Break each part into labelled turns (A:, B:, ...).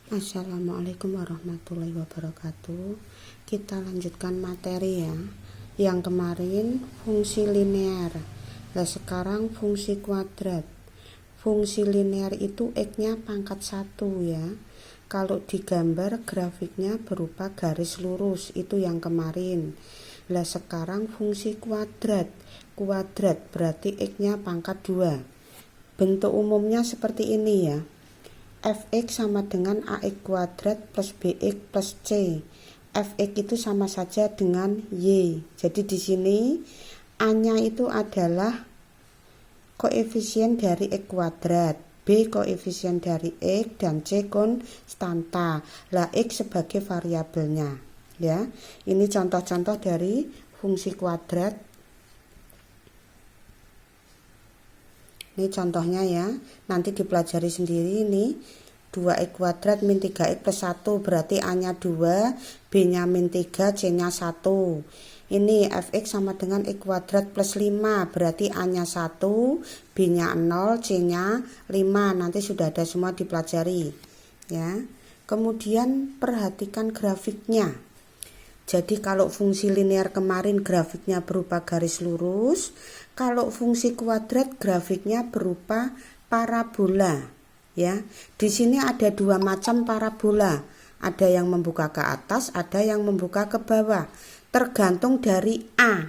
A: Assalamualaikum warahmatullahi wabarakatuh. Kita lanjutkan materi ya. Yang kemarin fungsi linear. Nah sekarang fungsi kuadrat. Fungsi linear itu X-nya pangkat 1 ya. Kalau digambar grafiknya berupa garis lurus, itu yang kemarin. Nah sekarang fungsi kuadrat. Kuadrat berarti X-nya pangkat 2. Bentuk umumnya seperti ini ya. Fx sama dengan ax kuadrat plus bx plus c. Fx itu sama saja dengan y. Jadi di sini a-nya itu adalah koefisien dari x kuadrat, b koefisien dari x, dan c konstanta. Lah x sebagai variabelnya. Ya, ini contoh-contoh dari fungsi kuadrat. Ini contohnya ya, nanti dipelajari sendiri ini. 2x kuadrat min 3x plus 1 berarti a-nya 2, b-nya min 3, c-nya 1. Ini fx sama dengan x kuadrat plus 5 berarti a-nya 1, b-nya 0, c-nya 5. Nanti sudah ada semua dipelajari ya. Kemudian perhatikan grafiknya. Jadi kalau fungsi linear kemarin grafiknya berupa garis lurus, kalau fungsi kuadrat grafiknya berupa parabola ya. Di sini ada dua macam parabola. Ada yang membuka ke atas, ada yang membuka ke bawah. Tergantung dari A.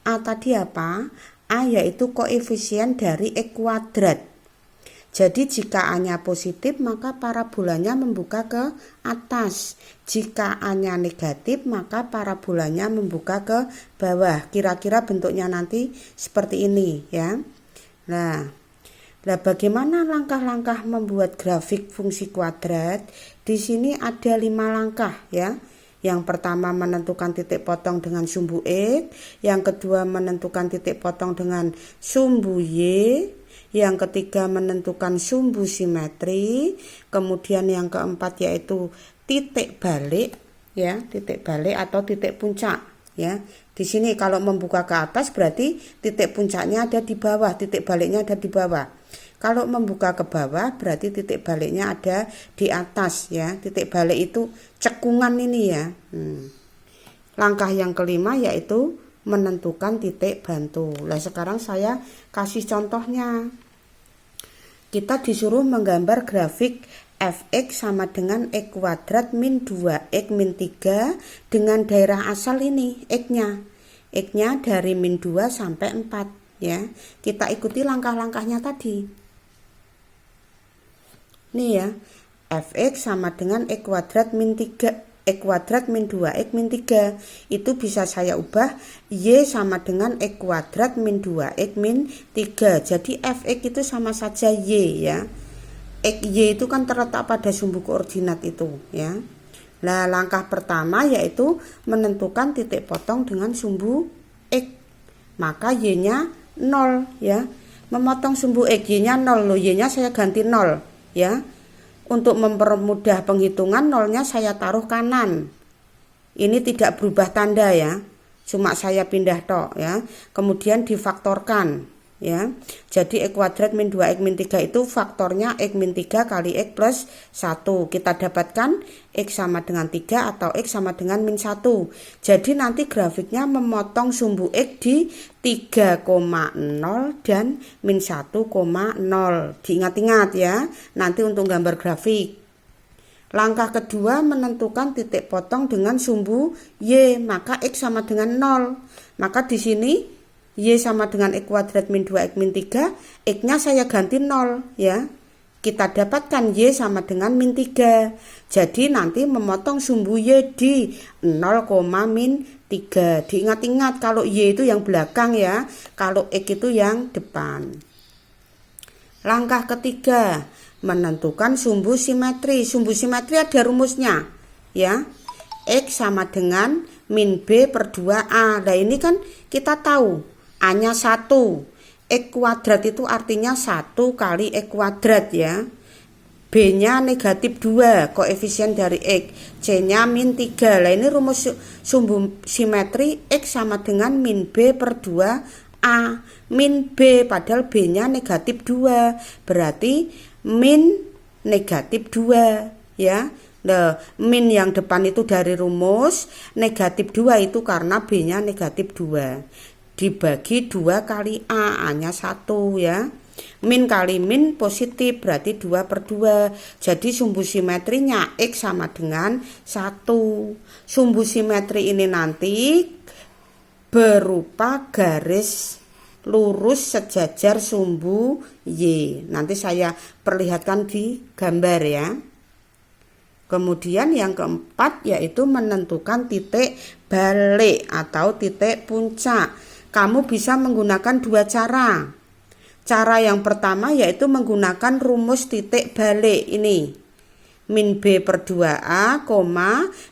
A: A tadi apa? A yaitu koefisien dari x kuadrat. Jadi jika A-nya positif maka parabolanya membuka ke atas. Jika A-nya negatif maka parabolanya membuka ke bawah. Kira-kira bentuknya nanti seperti ini ya. Nah, bagaimana langkah-langkah membuat grafik fungsi kuadrat? Di sini ada 5 langkah ya. Yang pertama menentukan titik potong dengan sumbu X. Yang kedua menentukan titik potong dengan sumbu Y. Yang ketiga menentukan sumbu simetri. Kemudian yang keempat yaitu titik balik ya, titik balik atau titik puncak ya. Di sini kalau membuka ke atas berarti titik puncaknya ada di bawah, titik baliknya ada di bawah. Kalau membuka ke bawah berarti titik baliknya ada di atas ya. Titik balik itu cekungan ini ya. Langkah yang kelima yaitu menentukan titik bantu. Nah sekarang saya kasih contohnya. Kita disuruh menggambar grafik fx sama dengan x kuadrat min 2x min 3 dengan daerah asal ini x-nya. X-nya dari min 2 sampai 4 ya. Kita ikuti langkah-langkahnya tadi. Nih ya. Fx sama dengan x kuadrat min 3 x kuadrat min 2x min 3 itu bisa saya ubah y sama dengan x kuadrat min 2x min 3. Jadi fx itu sama saja y ya. Y itu kan terletak pada sumbu koordinat itu ya. Nah langkah pertama yaitu menentukan titik potong dengan sumbu x. Maka y nya 0 ya. Memotong sumbu x, y nya 0 loh, y nya saya ganti 0 ya. Untuk mempermudah penghitungan nolnya saya taruh kanan. Ini tidak berubah tanda ya. Cuma saya pindah tok ya. Kemudian difaktorkan ya. Jadi x kuadrat min 2x min 3 itu faktornya x min 3 kali x plus 1. Kita dapatkan x sama dengan 3 atau x sama dengan min 1. Jadi nanti grafiknya memotong sumbu x di 3,0 dan min 1,0. Diingat-ingat ya. Nanti untuk gambar grafik. Langkah kedua menentukan titik potong dengan sumbu y, maka x sama dengan 0. Maka di sini y sama dengan x kuadrat min 2x min 3, x-nya saya ganti 0 ya. Kita dapatkan y sama dengan min 3. Jadi nanti memotong sumbu y di 0, min 3. Diingat-ingat kalau y itu yang belakang ya, kalau x itu yang depan. Langkah ketiga, menentukan sumbu simetri. Sumbu simetri ada rumusnya ya. X sama dengan min b per 2a. Nah ini kan kita tahu A-nya 1. X kuadrat itu artinya 1 kali X kuadrat ya. B-nya negatif 2, koefisien dari X. C-nya min 3. Nah ini rumus sumbu simetri X sama dengan min B per 2A. Min B padahal B-nya negatif 2. Berarti min negatif 2 ya. Nah, min yang depan itu dari rumus, negatif 2 itu karena B-nya negatif 2. Dibagi 2 kali A, A-nya 1 ya. Min kali min positif berarti 2/2. Jadi sumbu simetrinya X sama dengan 1. Sumbu simetri ini nanti berupa garis lurus sejajar sumbu Y. Nanti saya perlihatkan di gambar ya. Kemudian yang keempat yaitu menentukan titik balik atau titik puncak. Kamu bisa menggunakan 2 cara. Cara yang pertama yaitu menggunakan rumus titik balik ini. Min B per 2A,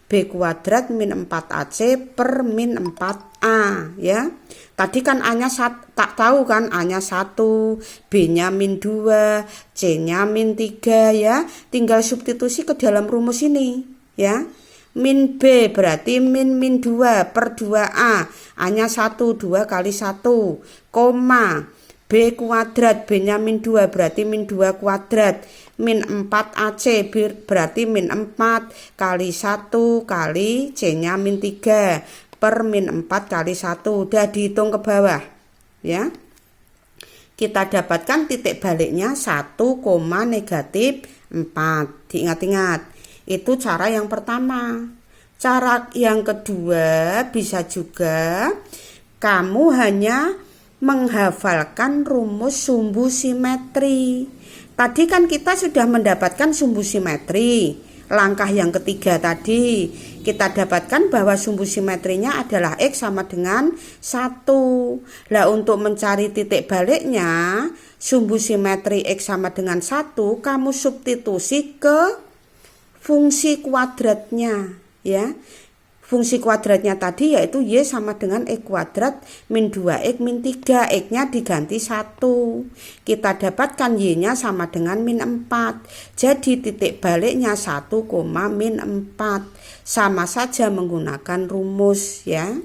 A: B kuadrat min 4AC per min 4A ya. Tadi kan A-nya tak tahu kan, A-nya 1, B-nya min 2, C-nya min 3 ya. Tinggal substitusi ke dalam rumus ini ya. Min B berarti min 2 per 2A. A-nya 1, 2 kali 1, B kuadrat, B-nya min 2 berarti min 2 kuadrat. Min 4AC berarti min 4 kali 1 kali C-nya min 3 per min 4 kali 1. Udah dihitung ke bawah ya. Kita dapatkan titik baliknya 1, negatif 4. Diingat-ingat. Itu cara yang pertama. Cara yang kedua bisa juga kamu hanya menghafalkan rumus sumbu simetri. Tadi kan kita sudah mendapatkan sumbu simetri. Langkah yang ketiga tadi kita dapatkan bahwa sumbu simetrinya adalah X sama dengan 1. Lah untuk mencari titik baliknya sumbu simetri X sama dengan 1, kamu substitusi ke fungsi kuadratnya ya. Fungsi kuadratnya tadi yaitu Y sama dengan X kuadrat min 2X min 3. X-nya diganti 1. Kita dapatkan Y-nya sama dengan min 4. Jadi titik baliknya 1, min 4. Sama saja menggunakan rumus ya.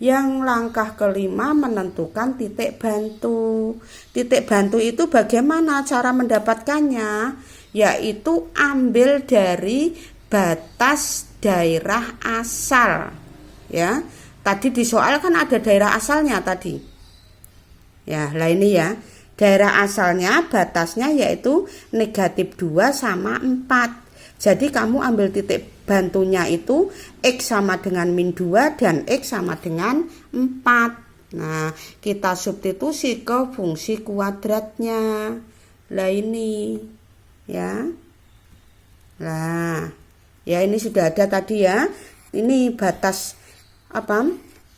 A: Yang langkah kelima menentukan titik bantu. Titik bantu itu bagaimana cara mendapatkannya? Yaitu ambil dari batas daerah asal ya. Tadi di soal kan ada daerah asalnya tadi ya. Lah ini ya, daerah asalnya batasnya yaitu negatif 2 sama 4. Jadi kamu ambil titik bantunya itu X sama dengan min 2 dan X sama dengan 4. Nah kita substitusi ke fungsi kuadratnya. Lah ini ya. Lah ya ini sudah ada tadi ya. Ini batas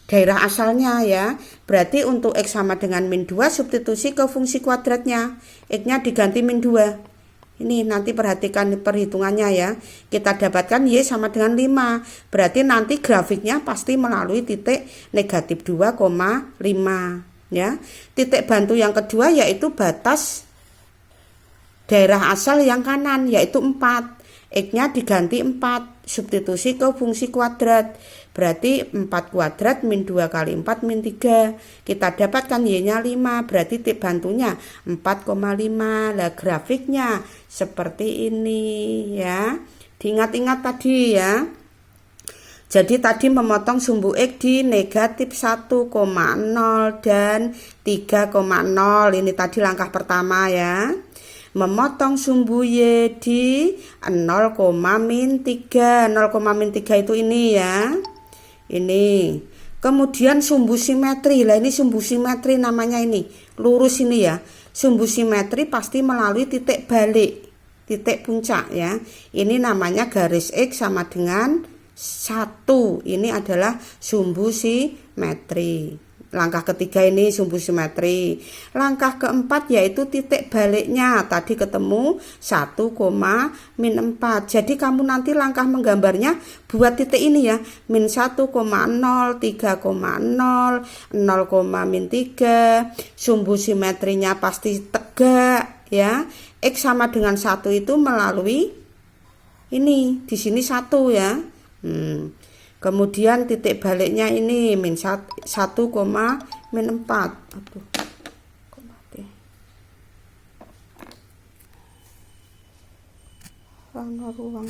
A: daerah asalnya ya. Berarti untuk X sama dengan min 2 substitusi ke fungsi kuadratnya. X-nya diganti min 2. Ini nanti perhatikan perhitungannya ya. Kita dapatkan Y sama dengan 5. Berarti nanti grafiknya pasti melalui titik negatif 2,5 ya. Titik bantu yang kedua yaitu batas daerah asal yang kanan yaitu 4. X-nya diganti 4, substitusi ke fungsi kuadrat. Berarti 4 kuadrat min 2 kali 4 min 3. Kita dapatkan Y-nya 5, berarti titik bantunya 4,5. Lah grafiknya seperti ini ya. Diingat-ingat tadi ya. Jadi tadi memotong sumbu X di negatif 1,0 dan 3,0. Ini tadi langkah pertama ya. Memotong sumbu Y di 0,-3. 0,-3 itu ini ya. Ini. Kemudian sumbu simetri. Lah ini sumbu simetri namanya ini. Lurus ini ya. Sumbu simetri pasti melalui titik balik. Titik puncak ya. Ini namanya garis X sama dengan 1. Ini adalah sumbu simetri. Langkah ketiga ini sumbu simetri. Langkah keempat yaitu titik baliknya. Tadi ketemu 1, min 4. Jadi kamu nanti langkah menggambarnya buat titik ini ya. Min 1,0, 3,0, 0, min 3. Sumbu simetrinya pasti tegak ya. X sama dengan 1 itu melalui ini. Di sini 1 ya. Kemudian titik baliknya ini min 1, min 4. Aduh. Rano ruang.